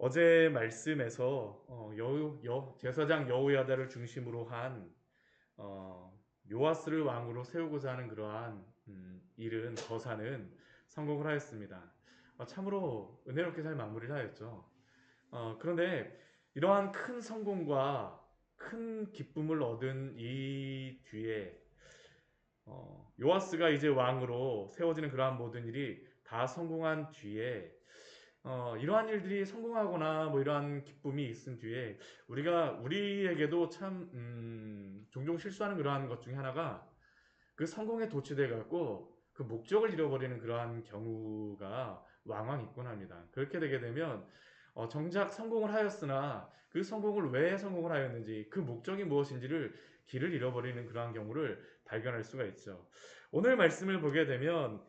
어제 말씀에서 제사장 여호야다를 중심으로 한 어, 요아스를 왕으로 세우고자 하는 그러한 일은 거사는 성공을 하였습니다. 참으로 은혜롭게 잘 마무리를 하였죠. 그런데 이러한 큰 성공과 큰 기쁨을 얻은 이 뒤에 요아스가 이제 왕으로 세워지는 그러한 모든 일이 다 성공한 뒤에 이러한 일들이 성공하거나 뭐 이러한 기쁨이 있은 뒤에 우리에게도 참 종종 실수하는 그러한 것 중에 하나가 그 성공에 도취돼 갖고 그 목적을 잃어버리는 그러한 경우가 왕왕 있곤 합니다. 그렇게 되게 되면 정작 성공을 하였으나 그 성공을 왜 성공을 하였는지 그 목적이 무엇인지를 길을 잃어버리는 그러한 경우를 발견할 수가 있죠. 오늘 말씀을 보게 되면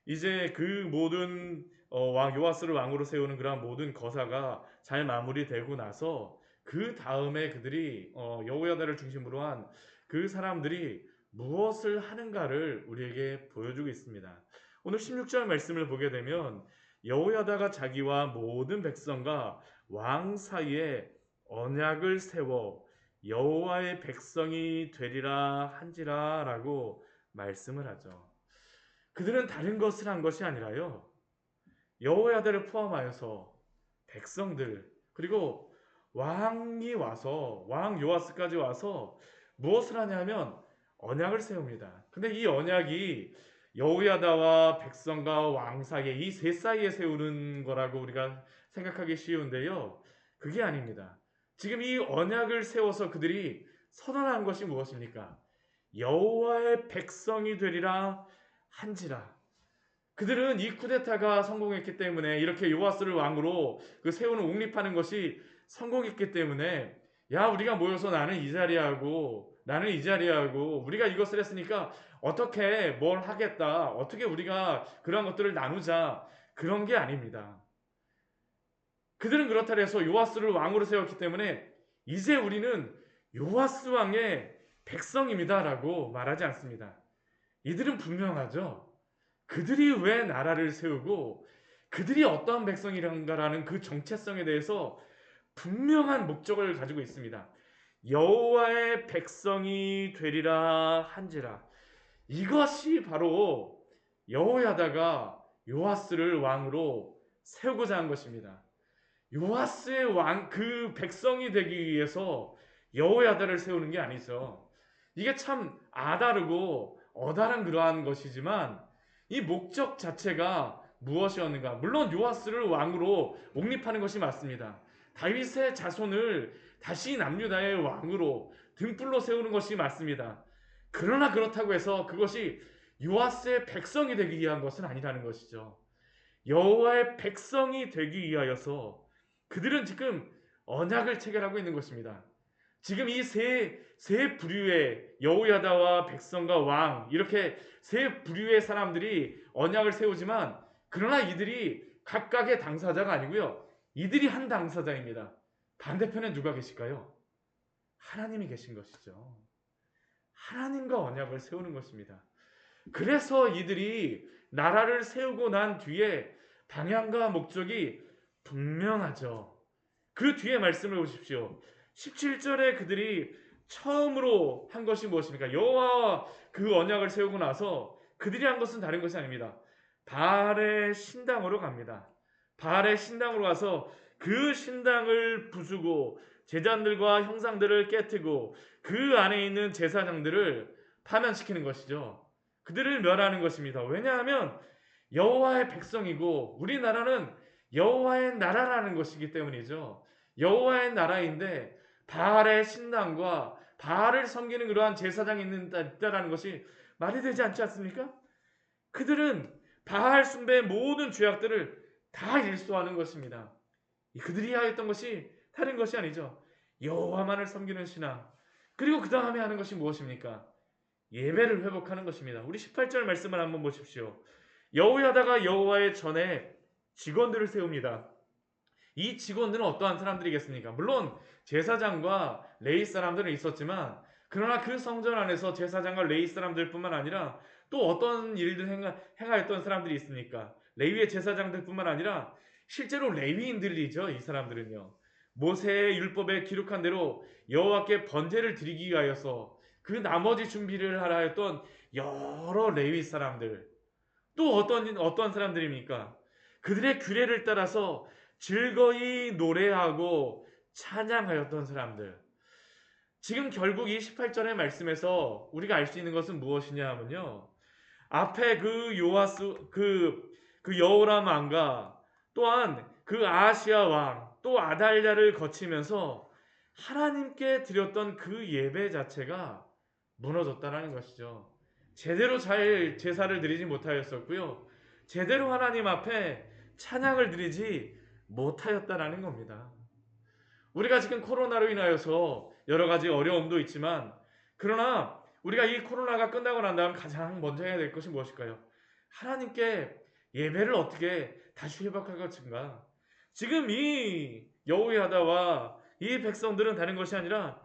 이제 그 모든 왕 요아스를 왕으로 세우는 그러한 모든 거사가 잘 마무리되고 나서 그 다음에 그들이 여호야다를 중심으로 한 그 사람들이 무엇을 하는가를 우리에게 보여주고 있습니다. 오늘 16절 말씀을 보게 되면 여호야다가 자기와 모든 백성과 왕 사이에 언약을 세워 여호와의 백성이 되리라 한지라라고 말씀을 하죠. 그들은 다른 것을 한 것이 아니라요. 여호야다를 포함하여서 백성들 그리고 왕이 와서 왕 요아스까지 와서 무엇을 하냐면 언약을 세웁니다. 근데 이 언약이 여호야다와 백성과 왕 사이에 이 셋 사이에 세우는 거라고 우리가 생각하기 쉬운데요. 그게 아닙니다. 지금 이 언약을 세워서 그들이 선언한 것이 무엇입니까? 여호와의 백성이 되리라 한지라. 그들은 이 쿠데타가 성공했기 때문에 이렇게 요아스를 왕으로 그 세우는 옹립하는 것이 성공했기 때문에 야 우리가 모여서 나는 이 자리하고 우리가 이것을 했으니까 어떻게 뭘 하겠다 어떻게 우리가 그런 것들을 나누자 그런 게 아닙니다. 그들은 그렇다 해서 요아스를 왕으로 세웠기 때문에 이제 우리는 요아스 왕의 백성입니다라고 말하지 않습니다. 이들은 분명하죠. 그들이 왜 나라를 세우고 그들이 어떠한 백성이란가라는 그 정체성에 대해서 분명한 목적을 가지고 있습니다. 여호와의 백성이 되리라 한지라. 이것이 바로 여호야다가 요아스를 왕으로 세우고자 한 것입니다. 요아스의 왕 그 백성이 되기 위해서 여호야다를 세우는 게 아니죠. 이게 참 아다르고 어다른 그러한 것이지만 이 목적 자체가 무엇이었는가? 물론 요아스를 왕으로 옹립하는 것이 맞습니다. 다윗의 자손을 다시 남유다의 왕으로 등불로 세우는 것이 맞습니다. 그러나 그렇다고 해서 그것이 요아스의 백성이 되기 위한 것은 아니라는 것이죠. 여호와의 백성이 되기 위하여서 그들은 지금 언약을 체결하고 있는 것입니다. 지금 이 세 부류의 여호야다와 백성과 왕 이렇게 세 부류의 사람들이 언약을 세우지만 그러나 이들이 각각의 당사자가 아니고요. 이들이 한 당사자입니다. 반대편에 누가 계실까요? 하나님이 계신 것이죠. 하나님과 언약을 세우는 것입니다. 그래서 이들이 나라를 세우고 난 뒤에 방향과 목적이 분명하죠. 그 뒤에 말씀을 보십시오. 17절에 그들이 처음으로 한 것이 무엇입니까? 여호와와 그 언약을 세우고 나서 그들이 한 것은 다른 것이 아닙니다. 바알의 신당으로 갑니다. 바알의 신당으로 가서 그 신당을 부수고 제단들과 형상들을 깨뜨고 그 안에 있는 제사장들을 파면시키는 것이죠. 그들을 멸하는 것입니다. 왜냐하면 여호와의 백성이고 우리나라는 여호와의 나라라는 것이기 때문이죠. 여호와의 나라인데 바알의 신당과 바알을 섬기는 그러한 제사장이 있다라는 것이 말이 되지 않지 않습니까? 그들은 바알 숭배의 모든 죄악들을 다 일소하는 것입니다. 그들이 하였던 것이 다른 것이 아니죠. 여호와만을 섬기는 신앙. 그리고 그 다음에 하는 것이 무엇입니까? 예배를 회복하는 것입니다. 우리 18절 말씀을 한번 보십시오. 여호야다가 여호와의 전에 직원들을 세웁니다. 이 직원들은 어떠한 사람들이겠습니까? 물론 제사장과 레위 사람들은 있었지만 그러나 그 성전 안에서 제사장과 레위 사람들뿐만 아니라 또 어떤 일들 행하였던 사람들이 있습니까? 레위의 제사장들뿐만 아니라 실제로 레위인들이죠. 이 사람들은요. 모세의 율법에 기록한 대로 여호와께 번제를 드리기 위하여서 그 나머지 준비를 하라 했던 여러 레위 사람들. 또 어떤 사람들입니까? 그들의 규례를 따라서 즐거이 노래하고 찬양하였던 사람들. 지금 결국 이 18절의 말씀에서 우리가 알 수 있는 것은 무엇이냐 하면요. 앞에 그 요아스 그 여호람 왕과 또한 그 아하시아 왕 또 아달랴를 거치면서 하나님께 드렸던 그 예배 자체가 무너졌다는 것이죠. 제대로 잘 제사를 드리지 못하였었고요. 제대로 하나님 앞에 찬양을 드리지 못하였다라는 겁니다. 우리가 지금 코로나로 인하여서 여러 가지 어려움도 있지만 그러나 우리가 이 코로나가 끝나고 난 다음 가장 먼저 해야 될 것이 무엇일까요? 하나님께 예배를 어떻게 다시 회복할 것인가? 지금 이 여호야다와 이 백성들은 다른 것이 아니라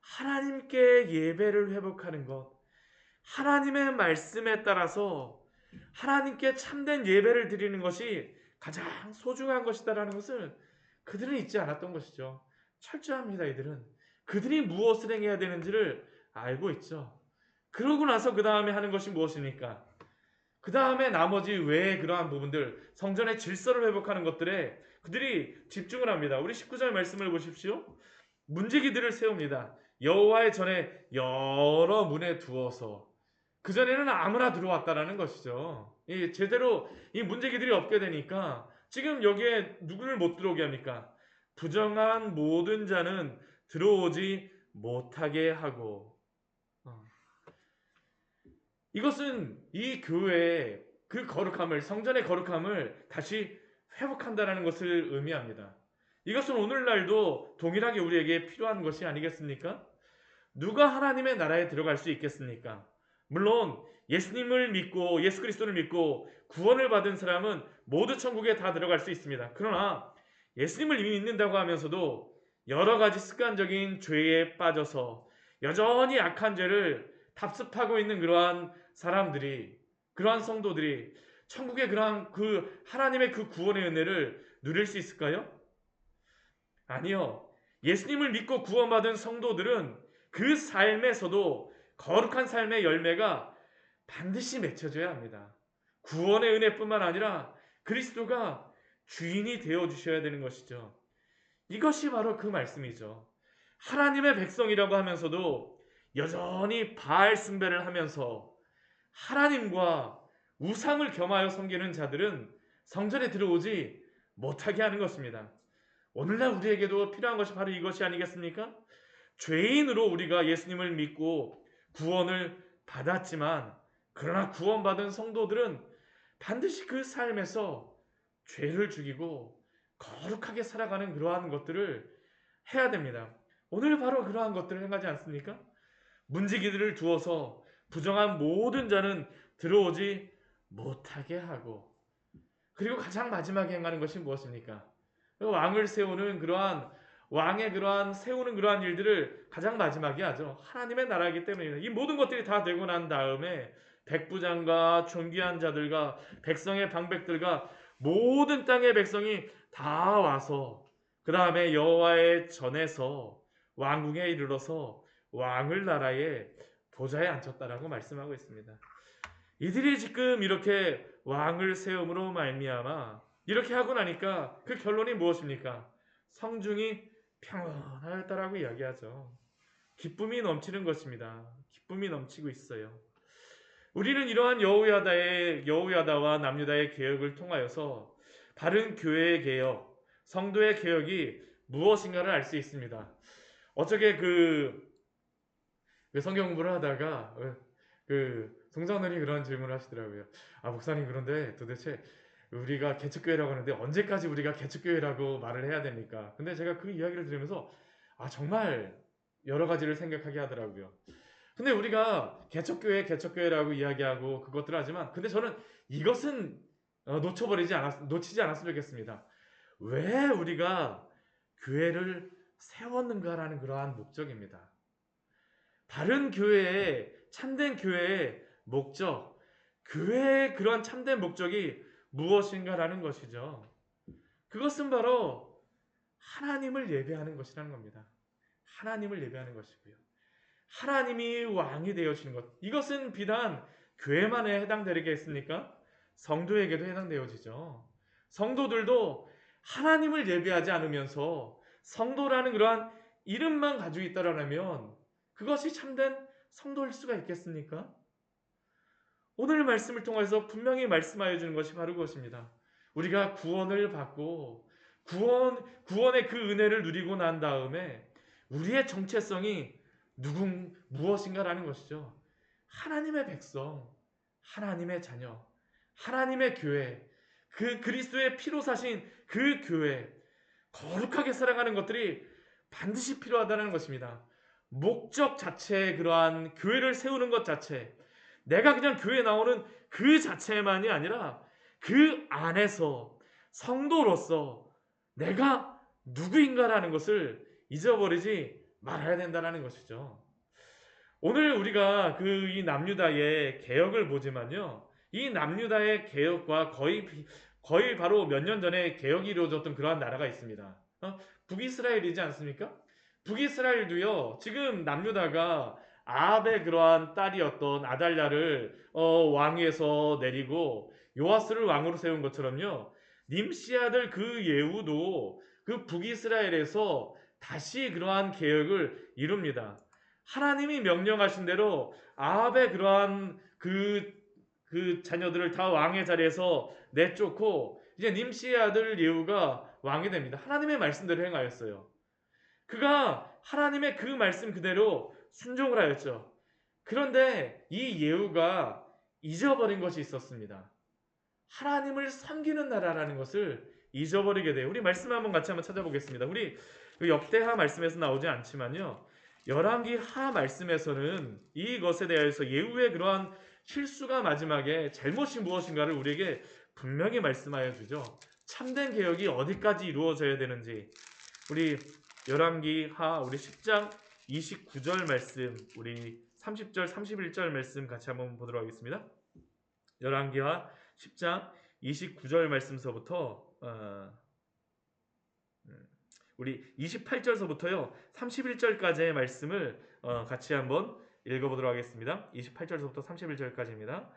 하나님께 예배를 회복하는 것, 하나님의 말씀에 따라서 하나님께 참된 예배를 드리는 것이 가장 소중한 것이다라는 것을 그들은 잊지 않았던 것이죠. 철저합니다. 이들은 그들이 무엇을 행해야 되는지를 알고 있죠. 그러고 나서 그 다음에 하는 것이 무엇입니까? 그 다음에 나머지 외의 그러한 부분들, 성전의 질서를 회복하는 것들에 그들이 집중을 합니다. 우리 19절 말씀을 보십시오. 문지기들을 세웁니다. 여호와의 전에 여러 문에 두어서. 그전에는 아무나 들어왔다라는 것이죠. 제대로 이 문지기들이 없게 되니까 지금 여기에 누구를 못 들어오게 합니까? 부정한 모든 자는 들어오지 못하게 하고. 이것은 이 교회의 그 거룩함을, 성전의 거룩함을 다시 회복한다는 것을 의미합니다. 이것은 오늘날도 동일하게 우리에게 필요한 것이 아니겠습니까? 누가 하나님의 나라에 들어갈 수 있겠습니까? 물론 예수님을 믿고 예수 그리스도를 믿고 구원을 받은 사람은 모두 천국에 다 들어갈 수 있습니다. 그러나 예수님을 이미 믿는다고 하면서도 여러 가지 습관적인 죄에 빠져서 여전히 악한 죄를 답습하고 있는 그러한 사람들이, 그러한 성도들이 천국의 그러한 그 하나님의 그 구원의 은혜를 누릴 수 있을까요? 아니요. 예수님을 믿고 구원받은 성도들은 그 삶에서도 거룩한 삶의 열매가 반드시 맺혀져야 합니다. 구원의 은혜뿐만 아니라 그리스도가 주인이 되어 주셔야 되는 것이죠. 이것이 바로 그 말씀이죠. 하나님의 백성이라고 하면서도 여전히 바알 숭배를 하면서 하나님과 우상을 겸하여 섬기는 자들은 성전에 들어오지 못하게 하는 것입니다. 오늘날 우리에게도 필요한 것이 바로 이것이 아니겠습니까? 죄인으로 우리가 예수님을 믿고 구원을 받았지만 그러나 구원받은 성도들은 반드시 그 삶에서 죄를 죽이고 거룩하게 살아가는 그러한 것들을 해야 됩니다. 오늘 바로 그러한 것들을 행하지 않습니까? 문지기들을 두어서 부정한 모든 자는 들어오지 못하게 하고, 그리고 가장 마지막에 행하는 것이 무엇입니까? 왕을 세우는 그러한 왕의 그러한 세우는 그러한 일들을 가장 마지막에 하죠. 하나님의 나라이기 때문입니다. 이 모든 것들이 다 되고 난 다음에 백부장과 존귀한 자들과 백성의 방백들과 모든 땅의 백성이 다 와서 그 다음에 여호와의 전에서 왕궁에 이르러서 왕을 나라에 보좌에 앉혔다라고 말씀하고 있습니다. 이들이 지금 이렇게 왕을 세움으로 말미암아 이렇게 하고 나니까 그 결론이 무엇입니까? 성중이 평안하였다라고 이야기하죠. 기쁨이 넘치는 것입니다. 기쁨이 넘치고 있어요. 우리는 이러한 여호야다와 남유다의 개혁을 통하여서 바른 교회의 개혁, 성도의 개혁이 무엇인가를 알 수 있습니다. 어저께 그 성경 공부를 하다가 송장로님 그런 질문을 하시더라고요. 아, 목사님, 그런데 도대체 우리가 개척교회라고 하는데 언제까지 우리가 개척교회라고 말을 해야 됩니까? 근데 제가 그 이야기를 들으면서 정말 여러 가지를 생각하게 하더라고요. 근데 우리가 개척교회라고 이야기하고 그것들을 하지만, 근데 저는 이것은 놓치지 않았으면 좋겠습니다. 왜 우리가 교회를 세웠는가라는 그러한 목적입니다. 바른 교회의, 참된 교회의 목적, 교회의 그러한 참된 목적이 무엇인가라는 것이죠. 그것은 바로 하나님을 예배하는 것이라는 겁니다. 하나님을 예배하는 것이고요. 하나님이 왕이 되어지는 것. 이것은 비단 교회만에 해당되겠습니까? 성도에게도 해당되어지죠. 성도들도 하나님을 예배하지 않으면서 성도라는 그러한 이름만 가지고 있다라면 그것이 참된 성도일 수가 있겠습니까? 오늘 말씀을 통해서 분명히 말씀하여 주는 것이 바로 그것입니다. 우리가 구원을 받고 구원의 그 은혜를 누리고 난 다음에 우리의 정체성이 무엇인가라는 것이죠. 하나님의 백성, 하나님의 자녀, 하나님의 교회, 그 그리스도의 피로 사신 그 교회, 거룩하게 살아가는 것들이 반드시 필요하다는 것입니다. 목적 자체의 그러한 교회를 세우는 것 자체, 내가 그냥 교회에 나오는 그 자체만이 아니라 그 안에서 성도로서 내가 누구인가라는 것을 잊어버리지 말아야 된다는 것이죠. 오늘 우리가 이 남유다의 개혁을 보지만요. 이 남유다의 개혁과 거의 바로 몇 년 전에 개혁이 이루어졌던 그러한 나라가 있습니다. 북이스라엘이지 않습니까? 북이스라엘도요. 지금 남유다가 아합의 그러한 딸이었던 아달랴를 왕위에서 내리고 요아스를 왕으로 세운 것처럼요. 님시 아들 그 예후도 그 북이스라엘에서 다시 그러한 개혁을 이룹니다. 하나님이 명령하신 대로 아합의 그러한 그 자녀들을 다 왕의 자리에서 내쫓고 이제 님시의 아들 예후가 왕이 됩니다. 하나님의 말씀대로 행하였어요. 그가 하나님의 그 말씀 그대로 순종을 하였죠. 그런데 이 예후가 잊어버린 것이 있었습니다. 하나님을 섬기는 나라라는 것을 잊어버리게 돼요. 우리 말씀 같이 한번 찾아보겠습니다. 우리 역대하 말씀에서 나오지 않지만요. 열왕기하 말씀에서는 이것에 대해서 예후의 그러한 실수가 마지막에 잘못이 무엇인가를 우리에게 분명히 말씀하여 주죠. 참된 개혁이 어디까지 이루어져야 되는지 우리 열왕기하 우리 10장 29절 말씀 우리 30절 31절 말씀 같이 한번 보도록 하겠습니다. 열왕기하 10장 29절 말씀서부터 우리 28절서부터요 31절까지의 말씀을 같이 한번 읽어보도록 하겠습니다. 28절서부터 31절까지입니다.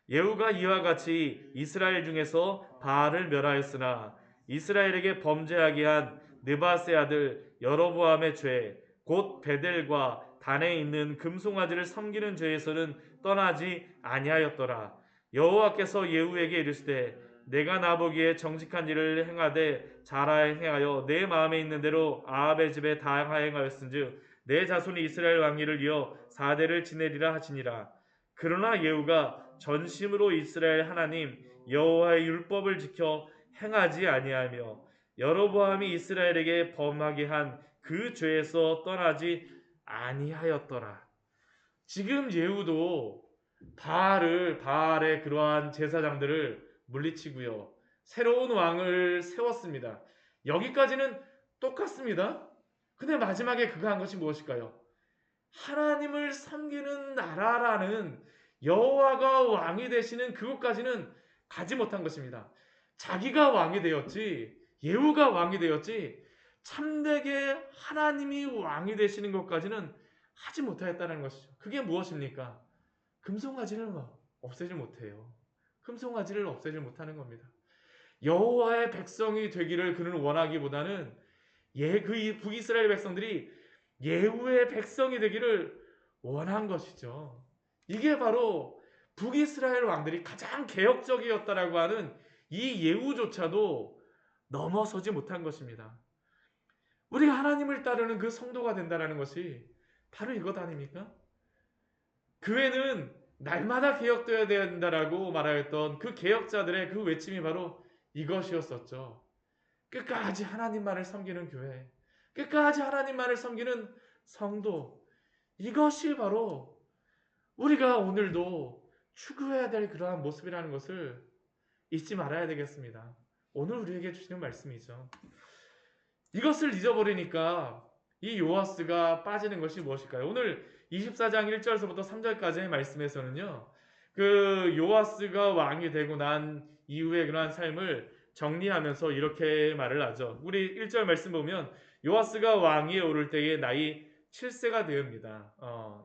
예후가 이와 같이 이스라엘 중에서 바알을 멸하였으나 이스라엘에게 범죄하게 한 느바세 아들 여로보암의 죄 곧 베델과 단에 있는 금송아지를 섬기는 죄에서는 떠나지 아니하였더라. 여호와께서 예후에게 이르시되 내가 나보기에 정직한 일을 행하되 잘 행하여 내 마음에 있는 대로 아합의 집에 다 행하였은즉 내 자손이 이스라엘 왕위를 이어 4대를 지내리라 하시니라. 그러나 예후가 전심으로 이스라엘 하나님 여호와의 율법을 지켜 행하지 아니하며 여로보암이 이스라엘에게 범하게 한 그 죄에서 떠나지 아니하였더라. 지금 예후도 바알의 그러한 제사장들을 물리치고요. 새로운 왕을 세웠습니다. 여기까지는 똑같습니다. 근데 마지막에 그가 한 것이 무엇일까요? 하나님을 섬기는 나라라는 여호와가 왕이 되시는 그곳까지는 가지 못한 것입니다. 자기가 왕이 되었지, 예후가 왕이 되었지, 참되게 하나님이 왕이 되시는 것까지는 하지 못하였다는 것이죠. 그게 무엇입니까? 금송아지를 없애지 못해요. 금송아지를 없애지 못하는 겁니다. 여호와의 백성이 되기를 그는 원하기보다는 그 북이스라엘 백성들이 예후의 백성이 되기를 원한 것이죠. 이게 바로 북이스라엘 왕들이 가장 개혁적이었다라고 하는 이 예후조차도 넘어서지 못한 것입니다. 우리가 하나님을 따르는 그 성도가 된다는 것이 바로 이것 아닙니까? 교회는 날마다 개혁되어야 된다라고 말하였던 그 개혁자들의 그 외침이 바로 이것이었었죠. 끝까지 하나님만을 섬기는 교회, 끝까지 하나님만을 섬기는 성도, 이것이 바로 우리가 오늘도 추구해야 될 그러한 모습이라는 것을 잊지 말아야 되겠습니다. 오늘 우리에게 주시는 말씀이죠. 이것을 잊어버리니까 이 요아스가 빠지는 것이 무엇일까요? 오늘 24장 1절서부터 3절까지의 말씀에서는요. 그 요아스가 왕이 되고 난 이후의 그러한 삶을 정리하면서 이렇게 말을 하죠. 우리 1절 말씀 보면 요아스가 왕위에 오를 때에 나이 7세가 되옵니다.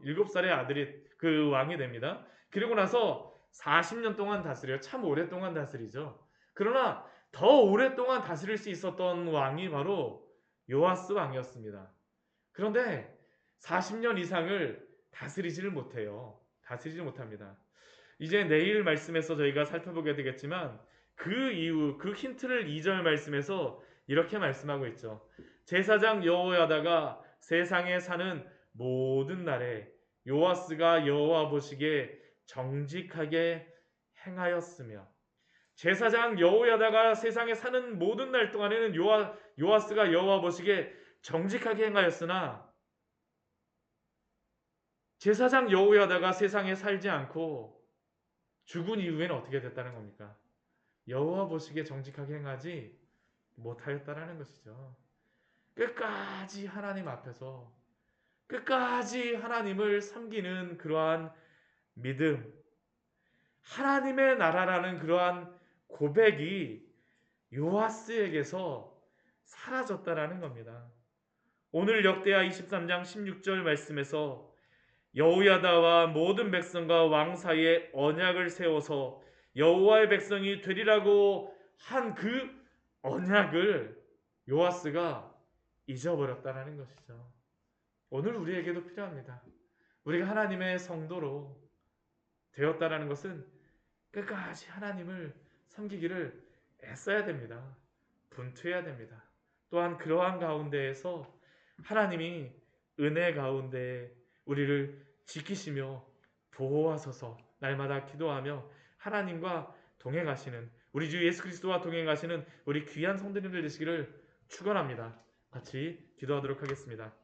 7살의 아들이 그 왕이 됩니다. 그리고 나서 40년 동안 다스려요. 참 오랫동안 다스리죠. 그러나 더 오랫동안 다스릴 수 있었던 왕이 바로 요아스 왕이었습니다. 그런데 40년 이상을 다스리지를 못해요. 다스리지 못합니다. 이제 내일 말씀에서 저희가 살펴보게 되겠지만 그 이후 그 힌트를 2절 말씀에서 이렇게 말씀하고 있죠. 제사장 여호야다가 세상에 사는 모든 날에 요아스가 여호와 보시기에 정직하게 행하였으며, 제사장 여호야다가 세상에 사는 모든 날 동안에는 요아스가 여호와 보시기에 정직하게 행하였으나, 제사장 여호야다가 세상에 살지 않고 죽은 이후에는 어떻게 됐다는 겁니까? 여호와 보시기에 정직하게 행하지 못하였다라는 것이죠. 끝까지 하나님 앞에서 끝까지 하나님을 섬기는 그러한 믿음, 하나님의 나라라는 그러한 고백이 요아스에게서 사라졌다라는 겁니다. 오늘 역대하 23장 16절 말씀에서 여호야다와 모든 백성과 왕 사이에 언약을 세워서 여호와의 백성이 되리라고 한 그 언약을 요아스가 잊어버렸다는 것이죠. 오늘 우리에게도 필요합니다. 우리가 하나님의 성도로 되었다는 것은 끝까지 하나님을 섬기기를 애써야 됩니다. 분투해야 됩니다. 또한 그러한 가운데에서 하나님이 은혜 가운데 우리를 지키시며 보호하소서 날마다 기도하며 하나님과 동행하시는, 우리 주 예수 그리스도와 동행하시는 우리 귀한 성도님들 되시기를 축원합니다. 같이 기도하도록 하겠습니다.